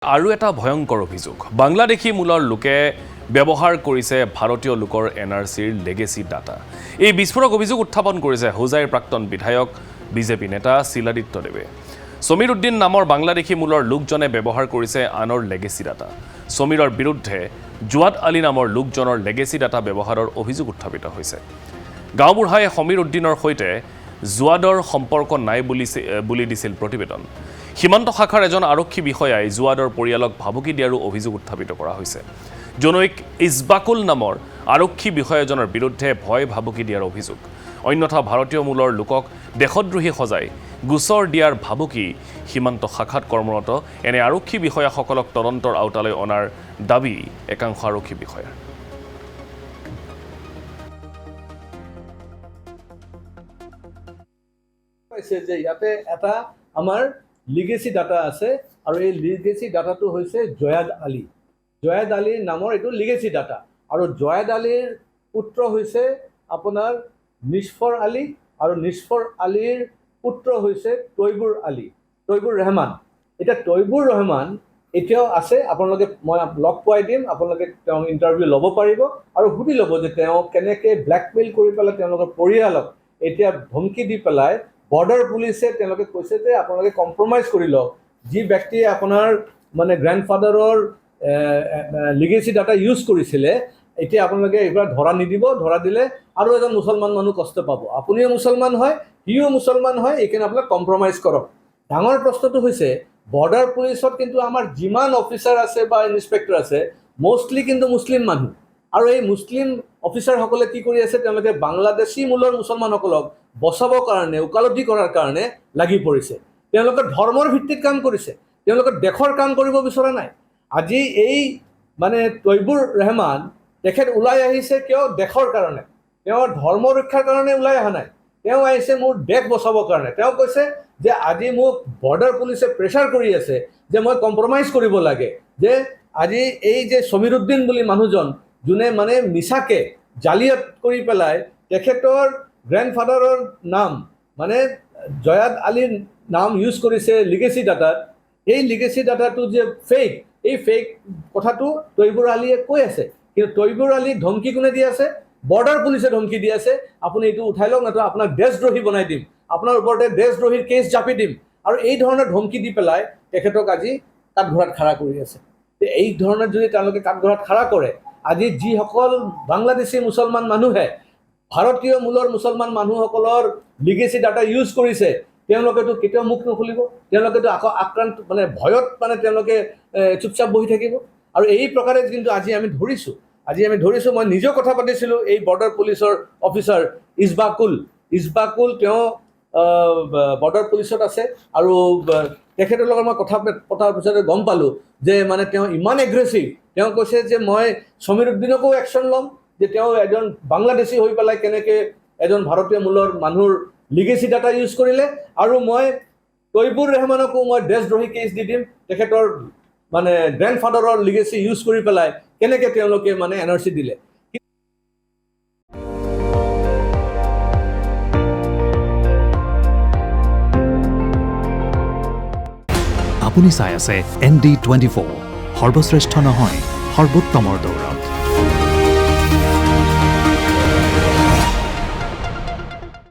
আৰু এটা ভয়ংকৰ অভিযোগ বাংলাদেশী মূলৰ লোকে ব্যৱহাৰ কৰিছে ভাৰতীয় লোকৰ এনআৰচিৰ লেগেসি ডাটা এই বিস্ফোৰক অভিযোগ উত্থাপন কৰিছে হোজাইৰ প্ৰাক্তন বিধায়ক বিজেপি নেতা শিলাদিত্য দেৱে সমীৰ উদ্দিন নামৰ বাংলাদেশী মূলৰ লোকজনে ব্যৱহাৰ কৰিছে আনৰ লেগেসি ডাটা সমীৰৰ বিৰুদ্ধে জুৱাদ আলী নামৰ লোকজনৰ লেগেসি ডাটা ব্যৱহাৰৰ অভিযোগ উত্থাপিত হৈছে গাঁওবুঢ়াই সমীৰ উদ্দিনৰ সৈতে জুৱাদৰ সম্পৰ্ক নাই বুলি দিছিল প্ৰতিবেদন সীমান্ত শাখাৰ এজন আৰক্ষী বিষয়াই জুৱাদৰ পৰিয়ালক ভাবুকি দিয়াৰো অভিযোগ উত্থাপিত কৰা হৈছে জনৈক ইছবাকুল নামৰ আৰক্ষী বিষয়াজনৰ বিৰুদ্ধে ভয় ভাবুকি দিয়াৰ অভিযোগ অন্যথা ভাৰতীয় মূলৰ লোকক দেশদ্ৰোহী সজাই গোচৰ দিয়াৰ ভাবুকি সীমান্ত শাখাত কৰ্মৰত এনে আৰক্ষী বিষয়াসকলক তদন্তৰ আওতালৈ অনাৰ দাবী একাংশ আৰক্ষী বিষয়াৰ যে ইয়াতে এটা আমাৰ লিগেসি ডাটা আছে আৰু এই লিগেসি ডাটাটো হৈছে জয়াদ আলী নামৰ এইটো লিগেসি ডাটা আৰু জয়াদ আলীৰ পুত্ৰ হৈছে আপোনাৰ নিছফৰ আলী আৰু নিছফৰ আলীৰ পুত্ৰ হৈছে তৈবুৰ ৰহমান এতিয়া তৈবুৰ ৰহমান এতিয়াও আছে আপোনালোকে মই লগ পোৱাই দিম আপোনালোকে তেওঁ ইণ্টাৰভিউ ল'ব পাৰিব আৰু সুধি ল'ব যে তেওঁ কেনেকৈ ব্লেকমেইল কৰি পেলাই তেওঁলোকৰ পৰিয়ালক এতিয়া ধমকি দি পেলাই বৰ্ডাৰ পুলিচে তেওঁলোকে কৈছে যে আপোনালোকে কম্প্ৰমাইজ কৰি লওক যি ব্যক্তিয়ে আপোনাৰ মানে গ্ৰেণ্ডফাদাৰৰ লিগেসি ডাটা ইউজ কৰিছিলে এতিয়া আপোনালোকে এইবাৰ ধৰা নিদিব ধৰা দিলে আৰু এজন মুছলমান মানুহ কষ্ট পাব আপুনিও মুছলমান হয় সিও মুছলমান হয় এইকাৰণে আপোনাক কম্প্ৰমাইজ কৰক ডাঙৰ প্ৰশ্নটো হৈছে বৰ্ডাৰ পুলিচত কিন্তু আমাৰ যিমান অফিচাৰ আছে বা ইনস্পেক্টৰ আছে মোষ্টলি কিন্তু মুছলিম মানুহ আৰু এই মুছলিম অফিচাৰসকলে কি কৰি আছে তেওঁলোকে বাংলাদেশী মূলৰ মুছলমানসকলক বচাবৰ কাৰণে ওকালতি কৰাৰ কাৰণে লাগি পৰিছে তেওঁলোকে ধৰ্মৰ ভিত্তিত কাম কৰিছে তেওঁলোকে দেশৰ কাম কৰিব বিচৰা নাই আজি এই মানে তৈবুৰ ৰহমান তেখেত ওলাই আহিছে কিয় দেশৰ কাৰণে তেওঁ ধৰ্ম ৰক্ষাৰ কাৰণে ওলাই অহা নাই তেওঁ আহিছে মোৰ দেশ বচাবৰ কাৰণে তেওঁ কৈছে যে আজি মোক বৰ্ডাৰ পুলিচে প্ৰেছাৰ কৰি আছে যে মই কম্প্ৰমাইজ কৰিব লাগে যে আজি এই যে সমীৰ উদ্দিন বুলি মানুহজন যোনে মানে মিছাকে জালিয়াত কৰি পেলাই তেখেতৰ গ্ৰেণ্ডফাদাৰৰ নাম মানে জয়াদ আলীৰ নাম ইউজ কৰিছে লিগেসি ডাটাত এই লিগেসি ডাটাটো যে ফেক এই ফেক কথাটো তৈবুৰ আলীয়ে কৈ আছে কিন্তু তৈবুৰ আলীক ধমকি কোনে দি আছে বৰ্ডাৰ পুলিচে ধমকি দি আছে আপুনি এইটো উঠাই লওক নতুবা আপোনাক দেশদ্ৰোহী বনাই দিম আপোনাৰ ওপৰতে দেশদ্ৰোহীৰ কেছ জাপি দিম আৰু এই ধৰণৰ ধমকি দি পেলাই তেখেতক আজি কাঠঘৰাত খাৰা কৰি আছে এই ধৰণৰ যদি তেওঁলোকে কাঠঘৰাত খাৰা কৰে আজি যিসকল বাংলাদেশী মুছলমান মানুহে ভাৰতীয় মূলৰ মুছলমান মানুহসকলৰ লিগেসি ডাটা ইউজ কৰিছে তেওঁলোকেতো কেতিয়াও মুখ নুখুলিব তেওঁলোকেতো আকৌ আক্ৰান্ত মানে ভয়ত মানে তেওঁলোকে চুপচাপ বহি থাকিব আৰু এই প্ৰকাৰে কিন্তু আজি আমি ধৰিছোঁ মই নিজেও কথা পাতিছিলোঁ এই বৰ্ডাৰ পুলিচৰ অফিচাৰ ইছবাকুল তেওঁ বৰ্ডাৰ পুলিচত আছে আৰু তেখেতৰ লগত মই কথা পতাৰ পিছতে গম পালোঁ যে মানে তেওঁ ইমান এগ্ৰেছিভ তেওঁ কৈছে যে মই সমীৰ উদ্দিনকো একশ্যন ল'ম যে তেওঁ এজন বাংলাদেশী হৈ পেলাই কেনেকৈ এজন ভাৰতীয় মূলৰ মানুহৰ লিগেসি ডাটা ইউজ কৰিলে আৰু মই তৈবুৰ ৰহমানকো মই দেশদ্ৰোহী কেছ দি দিম তেখেতৰ মানে গ্ৰেণ্ডফাদাৰৰ লিগেসি ইউজ কৰি পেলাই কেনেকৈ তেওঁলোকে মানে এনআৰচি দিলে আপুনি চাই আছে ND24 সৰ্বশ্ৰেষ্ঠ নহয় সৰ্বোত্তমৰ দৌৰা